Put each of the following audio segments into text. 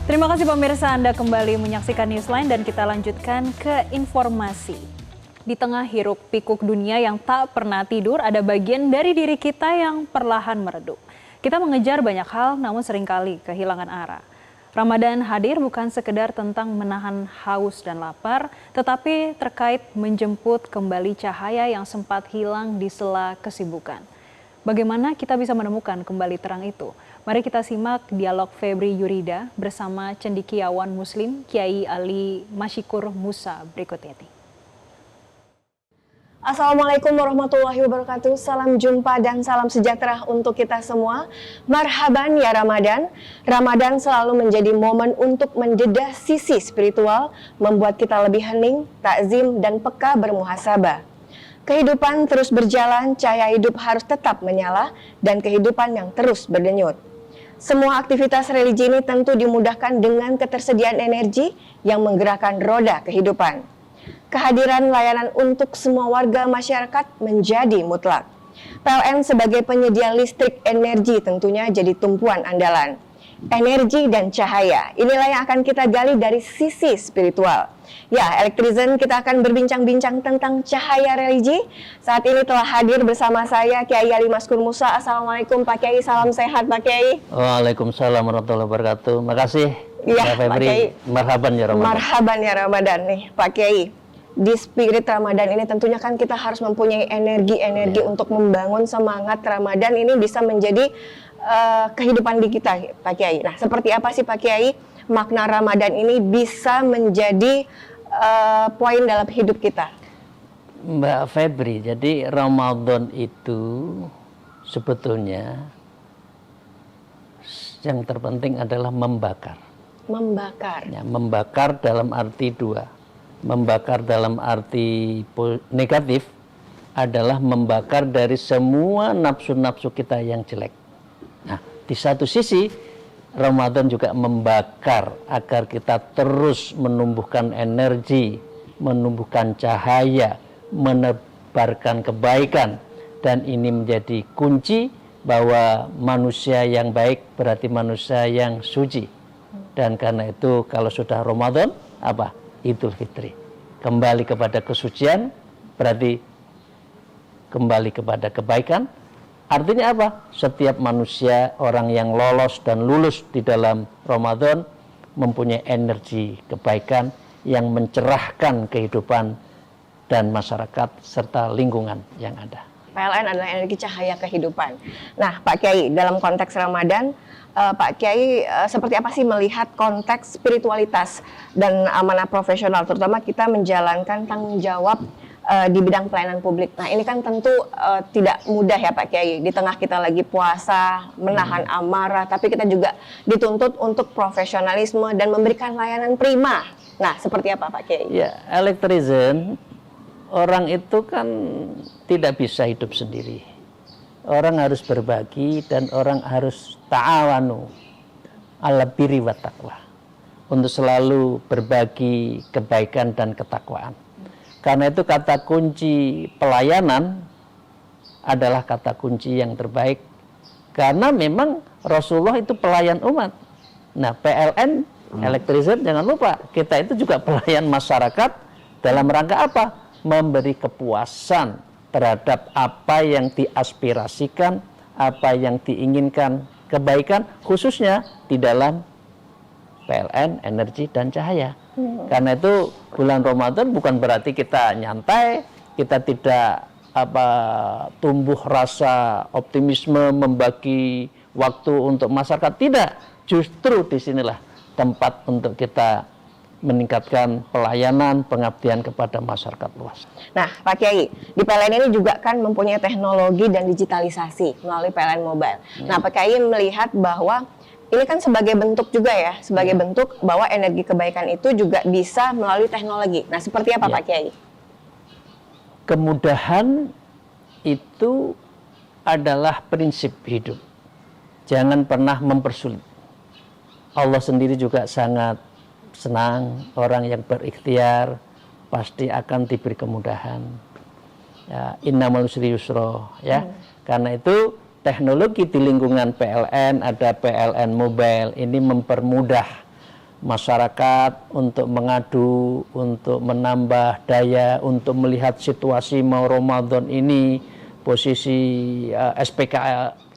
Terima kasih pemirsa, Anda kembali menyaksikan Newsline dan kita lanjutkan ke informasi. Di tengah hiruk pikuk dunia yang tak pernah tidur, ada bagian dari diri kita yang perlahan meredup. Kita mengejar banyak hal namun seringkali kehilangan arah. Ramadan hadir bukan sekedar tentang menahan haus dan lapar, tetapi terkait menjemput kembali cahaya yang sempat hilang di sela kesibukan. Bagaimana kita bisa menemukan kembali terang itu? Mari kita simak dialog Febri Yurida bersama cendekiawan Muslim Kiai Ali Mashikur Musa berikut ini. Assalamualaikum warahmatullahi wabarakatuh. Salam jumpa dan salam sejahtera untuk kita semua. Marhaban ya Ramadan. Ramadan selalu menjadi momen untuk mendedah sisi spiritual, membuat kita lebih hening, takzim dan peka bermuhasabah. Kehidupan terus berjalan, cahaya hidup harus tetap menyala dan kehidupan yang terus berdenyut. Semua aktivitas religi ini tentu dimudahkan dengan ketersediaan energi yang menggerakkan roda kehidupan. Kehadiran layanan untuk semua warga masyarakat menjadi mutlak. PLN sebagai penyedia listrik energi tentunya jadi tumpuan andalan. Energi dan cahaya, inilah yang akan kita gali dari sisi spiritual. Ya, Elektrizen, kita akan berbincang-bincang tentang cahaya religi. Saat ini telah hadir bersama saya Kiai Ali Maskur Musa. Assalamualaikum Pak Kiai, salam sehat Pak Kiai. Waalaikumsalam warahmatullahi wabarakatuh. Makasih Ya, Febri. Pak Kiai. Marhaban ya Ramadan. Marhaban ya Ramadan nih Pak Kiai. Di spirit Ramadan ini tentunya kan kita harus mempunyai energi untuk membangun semangat Ramadan ini bisa menjadi kehidupan di kita Pak Kiai. Nah, seperti apa sih Pak Kiai makna Ramadan ini bisa menjadi poin dalam hidup kita? Mbak Febri, jadi Ramadan itu sebetulnya yang terpenting adalah membakar. Membakar. Ya, membakar dalam arti dua. Membakar dalam arti negatif adalah membakar dari semua nafsu-nafsu kita yang jelek. Nah, di satu sisi Ramadan juga membakar agar kita terus menumbuhkan energi, menumbuhkan cahaya, menebarkan kebaikan. Dan ini menjadi kunci bahwa manusia yang baik berarti manusia yang suci. Dan karena itu kalau sudah Ramadan, apa? Idul Fitri. Kembali kepada kesucian berarti kembali kepada kebaikan. Artinya apa? Setiap manusia, orang yang lolos dan lulus di dalam Ramadan mempunyai energi kebaikan yang mencerahkan kehidupan dan masyarakat serta lingkungan yang ada. PLN adalah energi cahaya kehidupan. Nah, Pak Kiai, dalam konteks Ramadan, Pak Kiai seperti apa sih melihat konteks spiritualitas dan amanah profesional, terutama kita menjalankan tanggung jawab di bidang pelayanan publik. Nah, ini kan tentu tidak mudah ya Pak Kiai. Di tengah kita lagi puasa, menahan amarah, tapi kita juga dituntut untuk profesionalisme dan memberikan layanan prima. Nah, seperti apa Pak Kiai? Ya, Elektrizen, orang itu kan tidak bisa hidup sendiri. Orang harus berbagi dan orang harus ta'awanu ala birri wa taqwa. Untuk selalu berbagi kebaikan dan ketakwaan. Karena itu kata kunci pelayanan adalah kata kunci yang terbaik. Karena memang Rasulullah itu pelayan umat. Nah, PLN, Elektrizen, jangan lupa, kita itu juga pelayan masyarakat dalam rangka apa? Memberi kepuasan terhadap apa yang diaspirasikan, apa yang diinginkan, kebaikan khususnya di dalam PLN, energi dan cahaya. Karena itu bulan Ramadan bukan berarti kita nyantai, kita tidak tumbuh rasa optimisme membagi waktu untuk masyarakat, tidak. Justru disinilah tempat untuk kita meningkatkan pelayanan, pengabdian kepada masyarakat luas. Nah, Pak Kiai, di PLN ini juga kan mempunyai teknologi dan digitalisasi melalui PLN Mobile. Nah, Pak Kiai melihat bahwa ini kan sebagai bentuk juga ya, sebagai bentuk bahwa energi kebaikan itu juga bisa melalui teknologi. Nah, seperti apa Pak Kiai? Kemudahan itu adalah prinsip hidup. Jangan pernah mempersulit. Allah sendiri juga sangat senang orang yang berikhtiar pasti akan diberi kemudahan. Ya, innamal usri yusra, ya. Karena itu teknologi di lingkungan PLN, ada PLN Mobile, ini mempermudah masyarakat untuk mengadu, untuk menambah daya, untuk melihat situasi mau Ramadan ini, posisi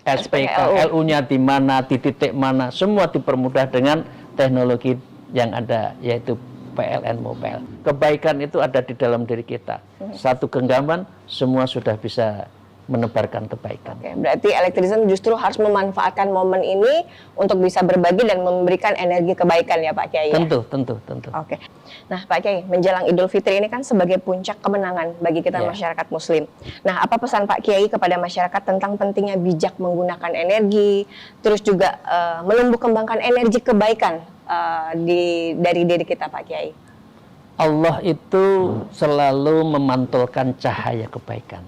SPKLU-nya di mana, di titik mana, semua dipermudah dengan teknologi yang ada, yaitu PLN Mobile. Kebaikan itu ada di dalam diri kita. Satu genggaman, semua sudah bisa menebarkan kebaikan. Oke, berarti Elektrizen justru harus memanfaatkan momen ini untuk bisa berbagi dan memberikan energi kebaikan ya Pak Kiai. Tentu. Oke. Nah Pak Kiai, menjelang Idul Fitri ini kan sebagai puncak kemenangan bagi kita Ya. masyarakat Muslim. Nah, apa pesan Pak Kiai kepada masyarakat tentang pentingnya bijak menggunakan energi, terus juga menumbuh kembangkan energi kebaikan dari diri kita Pak Kiai? Allah itu selalu memantulkan cahaya kebaikan.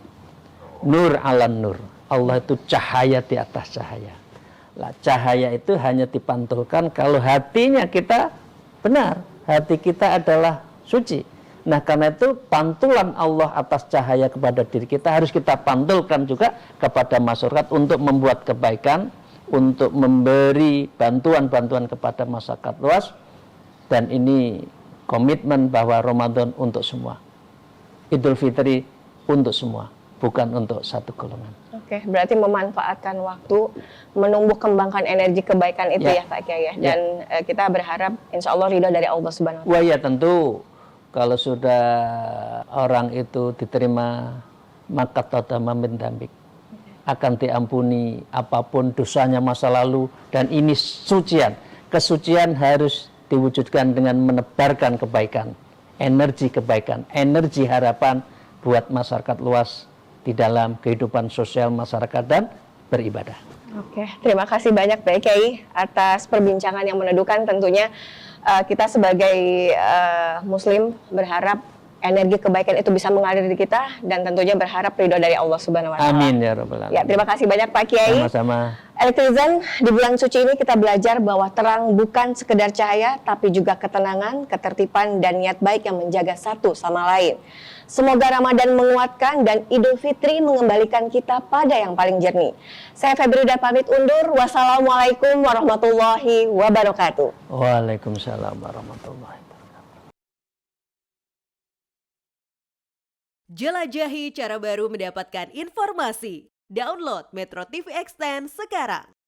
Nur ala nur. Allah itu cahaya di atas cahaya. Lah, cahaya itu hanya dipantulkan kalau hatinya kita benar. Hati kita adalah suci. Nah, karena itu pantulan Allah atas cahaya kepada diri kita harus kita pantulkan juga kepada masyarakat untuk membuat kebaikan, untuk memberi bantuan-bantuan kepada masyarakat luas. Dan ini komitmen bahwa Ramadan untuk semua. Idul Fitri untuk semua, bukan untuk satu golongan. Oke, berarti memanfaatkan waktu, menumbuh kembangkan energi kebaikan itu ya Pak Kiai ya. Dan kita berharap insya Allah ridho dari Allah Subhanahu wa Ta'ala. Wah ya tentu, kalau sudah orang itu diterima maka tadama min dambik, akan diampuni apapun dosanya masa lalu. Dan ini sucian, kesucian harus diwujudkan dengan menebarkan kebaikan, energi kebaikan, energi harapan buat masyarakat luas di dalam kehidupan sosial masyarakat dan beribadah. Oke, terima kasih banyak Pak Kiai atas perbincangan yang meneduhkan. Tentunya kita sebagai Muslim berharap energi kebaikan itu bisa mengalir di kita dan tentunya berharap ridho dari Allah Subhanahu wa Ta'ala. Amin ya rabbal alamin. Ya, terima kasih banyak Pak Kiai. Sama-sama. Elektrizen, di bulan suci ini kita belajar bahwa terang bukan sekedar cahaya, tapi juga ketenangan, ketertiban, dan niat baik yang menjaga satu sama lain. Semoga Ramadan menguatkan dan Idul Fitri mengembalikan kita pada yang paling jernih. Saya Febriuda pamit undur. Wassalamualaikum warahmatullahi wabarakatuh. Waalaikumsalam warahmatullahi wabarakatuh. Jelajahi cara baru mendapatkan informasi. Download Metro TV Extend sekarang.